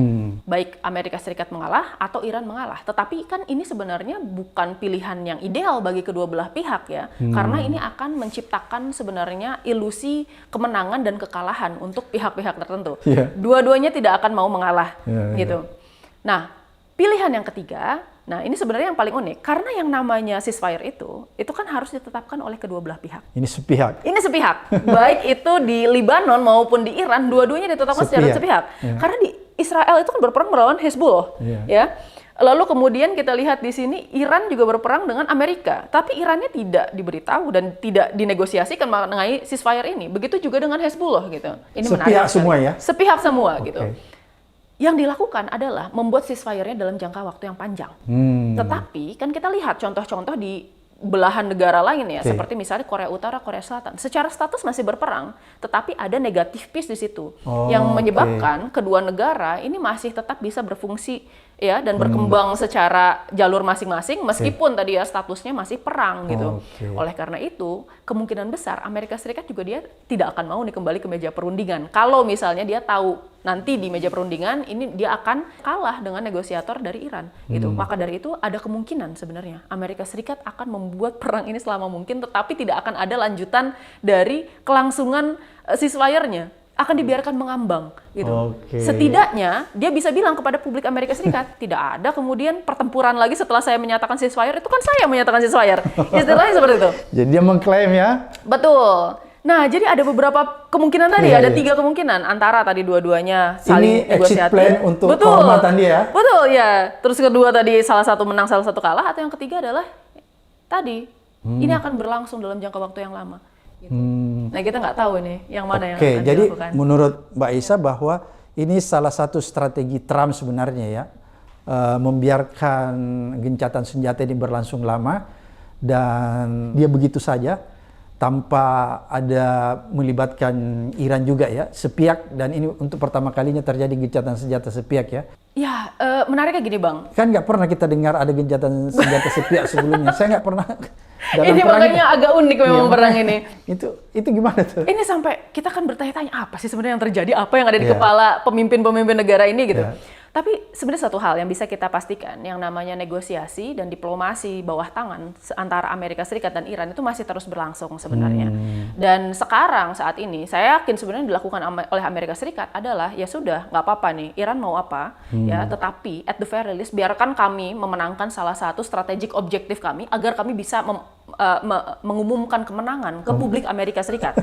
baik Amerika Serikat mengalah atau Iran mengalah. Tetapi kan ini sebenarnya bukan pilihan yang ideal bagi kedua belah pihak ya, karena ini akan menciptakan sebenarnya ilusi kemenangan dan kekalahan untuk pihak-pihak tertentu. Dua-duanya tidak akan mau mengalah, gitu. Nah, pilihan yang ketiga, nah ini sebenarnya yang paling unik, karena yang namanya ceasefire itu kan harus ditetapkan oleh kedua belah pihak. Ini sepihak. Ini sepihak. Baik itu di Lebanon maupun di Iran, dua-duanya ditetapkan secara sepihak. Karena di Israel itu kan berperang melawan Hezbollah, ya. Lalu kemudian kita lihat di sini Iran juga berperang dengan Amerika, tapi Irannya tidak diberitahu dan tidak dinegosiasikan mengenai ceasefire ini. Begitu juga dengan Hezbollah gitu. Ini sepihak semua ya. Sepihak semua gitu. Yang dilakukan adalah membuat ceasefire-nya dalam jangka waktu yang panjang. Tetapi kan kita lihat contoh-contoh di belahan negara lain ya, seperti misalnya Korea Utara, Korea Selatan. Secara status masih berperang, tetapi ada negatif peace di situ yang menyebabkan kedua negara ini masih tetap bisa berfungsi ya dan berkembang secara jalur masing-masing meskipun tadi ya statusnya masih perang gitu. Oleh karena itu, kemungkinan besar Amerika Serikat juga dia tidak akan mau nih kembali ke meja perundingan. Kalau misalnya dia tahu nanti di meja perundingan ini dia akan kalah dengan negosiator dari Iran gitu. Maka dari itu ada kemungkinan sebenarnya Amerika Serikat akan membuat perang ini selama mungkin, tetapi tidak akan ada lanjutan dari kelangsungan ceasefire-nya. Akan dibiarkan mengambang gitu. Setidaknya dia bisa bilang kepada publik Amerika Serikat, tidak ada kemudian pertempuran lagi setelah saya menyatakan ceasefire, itu kan saya menyatakan ceasefire. Istilahnya seperti itu. Jadi dia mengklaim ya. Betul. Nah, jadi ada beberapa kemungkinan tadi, ada 3 kemungkinan antara tadi dua-duanya saling negosiasi. Ini exit plan untuk kehormatan dia ya? Betul, ya. Terus kedua tadi salah satu menang, salah satu kalah, atau yang ketiga adalah tadi ini akan berlangsung dalam jangka waktu yang lama. Gitu. Nah, kita nggak tahu nih yang mana yang akan jadi dilakukan. Menurut Mbak Isa bahwa ini salah satu strategi Trump sebenarnya ya, membiarkan gencatan senjata ini berlangsung lama dan dia begitu saja tanpa ada melibatkan Iran juga ya, sepihak, dan ini untuk pertama kalinya terjadi gencatan senjata sepihak ya. Ya, menariknya gini Bang. Kan nggak pernah kita dengar ada gencatan senjata sepihak sebelumnya. Saya nggak pernah. Ini makanya agak unik memang perang ini. Itu gimana tuh? Ini sampai kita kan bertanya-tanya apa sih sebenarnya yang terjadi, apa yang ada di kepala pemimpin-pemimpin negara ini gitu. Tapi sebenarnya satu hal yang bisa kita pastikan, yang namanya negosiasi dan diplomasi bawah tangan antara Amerika Serikat dan Iran itu masih terus berlangsung sebenarnya. Dan sekarang saat ini saya yakin sebenarnya dilakukan oleh Amerika Serikat adalah ya sudah nggak apa-apa nih Iran mau apa ya, tetapi at the very least biarkan kami memenangkan salah satu strategic objektif kami agar kami bisa mengumumkan kemenangan ke publik Amerika Serikat.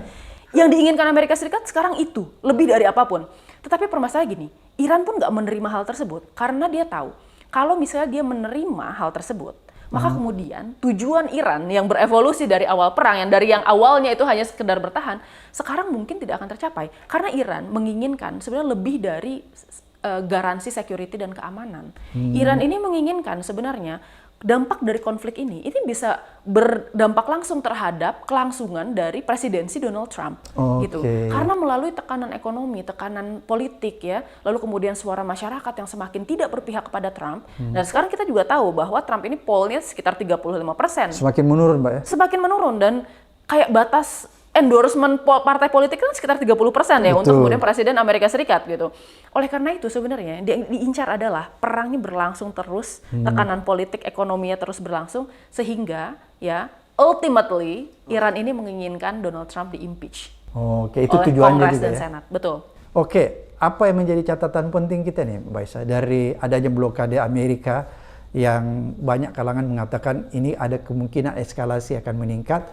Yang diinginkan Amerika Serikat sekarang itu lebih dari apapun. Tetapi permasalahannya gini, Iran pun nggak menerima hal tersebut karena dia tahu kalau misalnya dia menerima hal tersebut, maka kemudian tujuan Iran yang berevolusi dari awal perang, yang dari yang awalnya itu hanya sekedar bertahan, sekarang mungkin tidak akan tercapai karena Iran menginginkan sebenarnya lebih dari garansi security dan keamanan. Iran ini menginginkan sebenarnya dampak dari konflik ini bisa berdampak langsung terhadap kelangsungan dari presidensi Donald Trump, gitu. Karena melalui tekanan ekonomi, tekanan politik ya, lalu kemudian suara masyarakat yang semakin tidak berpihak kepada Trump. Dan sekarang kita juga tahu bahwa Trump ini pollnya sekitar 35%. Semakin menurun, Mbak ya? Semakin menurun dan kayak batas endorsement partai politik kan sekitar 30% ya untuk kemudian Presiden Amerika Serikat gitu. Oleh karena itu sebenarnya yang diincar adalah perang ini berlangsung terus, tekanan politik ekonominya terus berlangsung sehingga ya ultimately Iran ini menginginkan Donald Trump di-impeach. Itu oleh tujuannya Kongres juga dan ya. Senat. Betul. Apa yang menjadi catatan penting kita nih, Mbak Isa, dari adanya blokade Amerika yang banyak kalangan mengatakan ini ada kemungkinan eskalasi akan meningkat,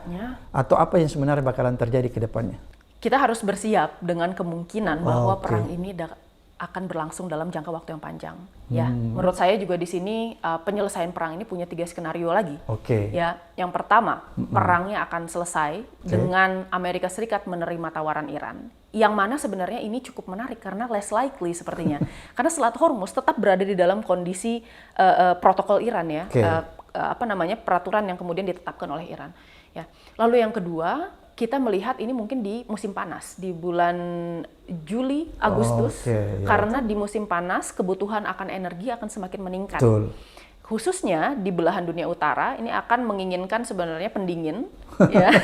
atau apa yang sebenarnya bakalan terjadi ke depannya? Kita harus bersiap dengan kemungkinan bahwa perang ini akan berlangsung dalam jangka waktu yang panjang. Ya, menurut saya juga di sini penyelesaian perang ini punya 3 skenario lagi. Ya, yang pertama perangnya akan selesai dengan Amerika Serikat menerima tawaran Iran. Yang mana sebenarnya ini cukup menarik karena less likely sepertinya. Karena Selat Hormuz tetap berada di dalam kondisi protokol Iran ya, peraturan yang kemudian ditetapkan oleh Iran. Ya. Lalu yang kedua, kita melihat ini mungkin di musim panas di bulan Juli, Agustus, karena di musim panas kebutuhan akan energi akan semakin meningkat. Khususnya di belahan dunia utara ini akan menginginkan sebenarnya pendingin, ya.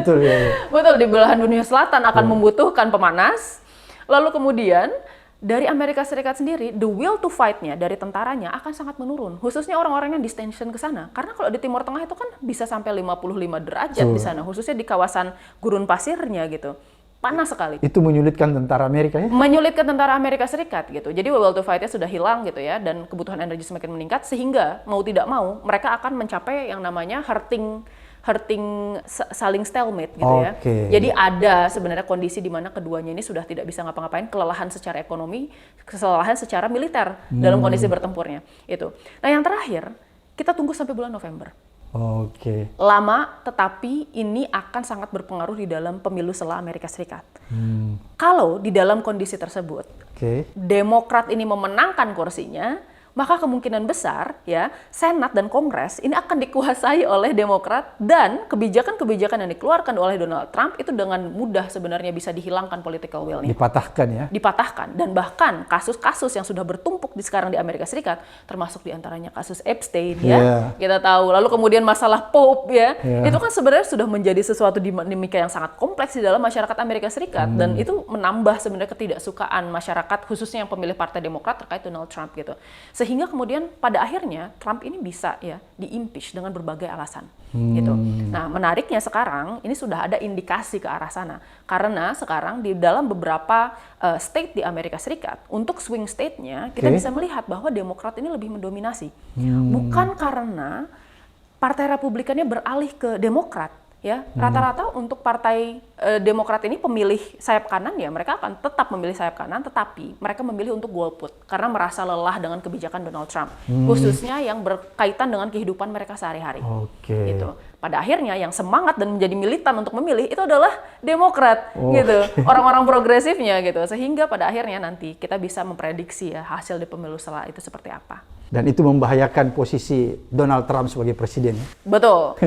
Betul, di belahan dunia selatan akan membutuhkan pemanas. Lalu kemudian dari Amerika Serikat sendiri, the will to fight-nya dari tentaranya akan sangat menurun. Khususnya orang-orang yang distension ke sana. Karena kalau di Timur Tengah itu kan bisa sampai 55 derajat di sana, khususnya di kawasan gurun pasirnya gitu. Panas sekali. Itu menyulitkan tentara Amerika ya? Menyulitkan tentara Amerika Serikat gitu. Jadi will to fight-nya sudah hilang gitu ya, dan kebutuhan energi semakin meningkat sehingga mau tidak mau mereka akan mencapai yang namanya hurting saling stalemate gitu ya. Jadi ada sebenarnya kondisi di mana keduanya ini sudah tidak bisa ngapa-ngapain, kelelahan secara ekonomi, kelelahan secara militer dalam kondisi bertempurnya itu. Nah yang terakhir kita tunggu sampai bulan November. Lama, tetapi ini akan sangat berpengaruh di dalam pemilu setelah Amerika Serikat. Kalau di dalam kondisi tersebut, Demokrat ini memenangkan kursinya, maka kemungkinan besar ya Senat dan Kongres ini akan dikuasai oleh Demokrat dan kebijakan-kebijakan yang dikeluarkan oleh Donald Trump itu dengan mudah sebenarnya bisa dihilangkan political will-nya. Dipatahkan ya? Dipatahkan. Dan bahkan kasus-kasus yang sudah bertumpuk sekarang di Amerika Serikat, termasuk diantaranya kasus Epstein ya, kita tahu. Lalu kemudian masalah Pope ya, itu kan sebenarnya sudah menjadi sesuatu dinamika yang sangat kompleks di dalam masyarakat Amerika Serikat. Dan itu menambah sebenarnya ketidaksukaan masyarakat, khususnya yang pemilih Partai Demokrat terkait Donald Trump gitu. Sehingga kemudian pada akhirnya Trump ini bisa ya di-impeach dengan berbagai alasan gitu. Nah, menariknya sekarang ini sudah ada indikasi ke arah sana karena sekarang di dalam beberapa state di Amerika Serikat untuk swing state-nya kita bisa melihat bahwa Demokrat ini lebih mendominasi. Bukan karena Partai Republikannya beralih ke Demokrat ya. Rata-rata untuk Partai Demokrat ini pemilih sayap kanan ya mereka akan tetap memilih sayap kanan, tetapi mereka memilih untuk golput karena merasa lelah dengan kebijakan Donald Trump, khususnya yang berkaitan dengan kehidupan mereka sehari-hari. Gitu. Pada akhirnya yang semangat dan menjadi militan untuk memilih itu adalah Demokrat gitu, orang-orang progresifnya gitu, sehingga pada akhirnya nanti kita bisa memprediksi ya hasil di pemilu setelah itu seperti apa. Dan itu membahayakan posisi Donald Trump sebagai presiden. Betul.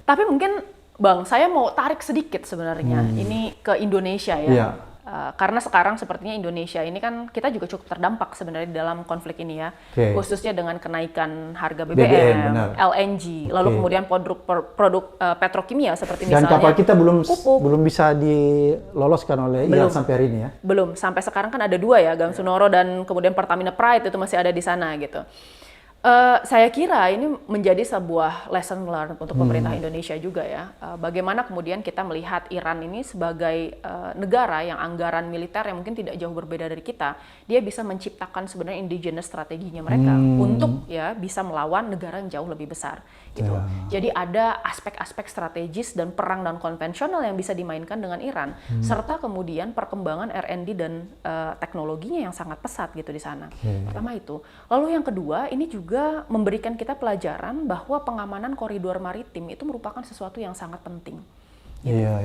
Tapi mungkin Bang, saya mau tarik sedikit sebenarnya ini ke Indonesia ya. Karena sekarang sepertinya Indonesia ini kan kita juga cukup terdampak sebenarnya di dalam konflik ini ya, khususnya dengan kenaikan harga BBM, LNG, lalu kemudian produk petrokimia seperti misalnya. Dan kapal kita belum bisa diloloskan oleh Iran sampai hari ini ya? Belum, sampai sekarang kan ada 2 ya, Gamsunoro dan kemudian Pertamina Pride itu masih ada di sana gitu. Saya kira ini menjadi sebuah lesson learned untuk pemerintah Indonesia juga ya. Bagaimana kemudian kita melihat Iran ini sebagai negara yang anggaran militer yang mungkin tidak jauh berbeda dari kita, dia bisa menciptakan sebenarnya indigenous strateginya mereka untuk ya bisa melawan negara yang jauh lebih besar gitu. Jadi ada aspek-aspek strategis dan perang dan konvensional yang bisa dimainkan dengan Iran, serta kemudian perkembangan R&D dan teknologinya yang sangat pesat gitu di sana. Pertama itu. Lalu yang kedua, ini juga memberikan kita pelajaran bahwa pengamanan koridor maritim itu merupakan sesuatu yang sangat penting. Iya.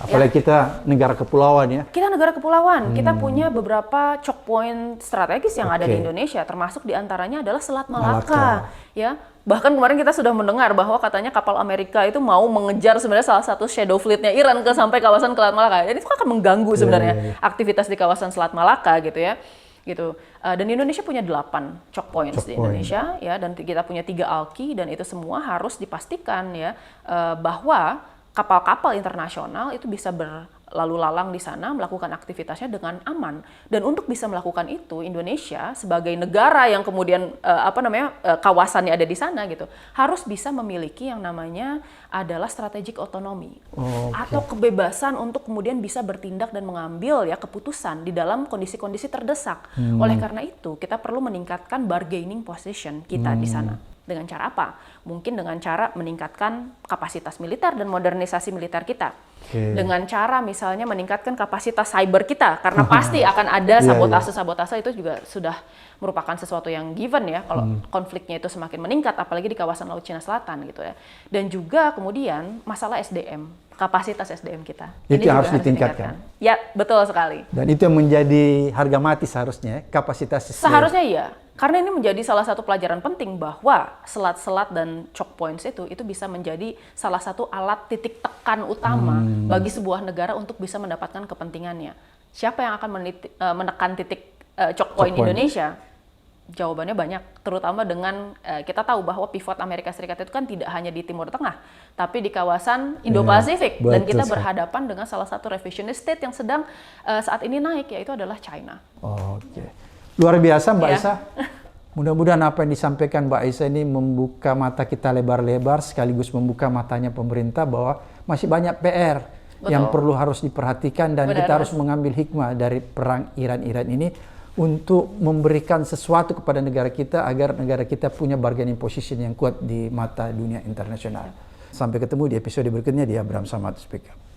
Apalagi kita negara kepulauan ya. Kita negara kepulauan, kita punya beberapa choke point strategis yang ada di Indonesia, termasuk diantaranya adalah Selat Malaka. Ya, bahkan kemarin kita sudah mendengar bahwa katanya kapal Amerika itu mau mengejar sebenarnya salah satu shadow fleet-nya Iran ke sampai kawasan Selat Malaka. Jadi itu akan mengganggu sebenarnya aktivitas di kawasan Selat Malaka gitu ya. Gitu. Dan Indonesia punya 8 choke points di Indonesia ya, dan kita punya 3 alki, dan itu semua harus dipastikan ya bahwa kapal-kapal internasional itu bisa berlalu lalang di sana melakukan aktivitasnya dengan aman. Dan untuk bisa melakukan itu, Indonesia sebagai negara yang kemudian kawasannya ada di sana gitu, harus bisa memiliki yang namanya adalah strategic autonomy atau kebebasan untuk kemudian bisa bertindak dan mengambil ya keputusan di dalam kondisi-kondisi terdesak. Oleh karena itu, kita perlu meningkatkan bargaining position kita di sana. Dengan cara apa? Mungkin dengan cara meningkatkan kapasitas militer dan modernisasi militer kita. Dengan cara misalnya meningkatkan kapasitas cyber kita, karena pasti akan ada sabotase-sabotase, itu juga sudah merupakan sesuatu yang given ya, kalau konfliknya itu semakin meningkat, apalagi di kawasan Laut Cina Selatan gitu ya. Dan juga kemudian masalah SDM, kapasitas SDM kita. Itu yang harus ditingkatkan. Ya, betul sekali. Dan itu yang menjadi harga mati seharusnya, kapasitas SDM. Seharusnya iya. Karena ini menjadi salah satu pelajaran penting bahwa selat-selat dan choke points itu bisa menjadi salah satu alat titik tekan utama bagi sebuah negara untuk bisa mendapatkan kepentingannya. Siapa yang akan menekan titik choke point Indonesia? Jawabannya banyak, terutama dengan kita tahu bahwa pivot Amerika Serikat itu kan tidak hanya di Timur Tengah, tapi di kawasan Indo-Pasifik, dan kita berhadapan dengan salah satu revisionist state yang sedang saat ini naik, yaitu adalah China. Luar biasa Mbak Aisyah. Mudah-mudahan apa yang disampaikan Mbak Aisyah ini membuka mata kita lebar-lebar, sekaligus membuka matanya pemerintah bahwa masih banyak PR yang perlu harus diperhatikan, dan kita harus mengambil hikmah dari perang Iran-Iran ini untuk memberikan sesuatu kepada negara kita agar negara kita punya bargaining position yang kuat di mata dunia internasional. Sampai ketemu di episode berikutnya di Abraham Samad Speak Up.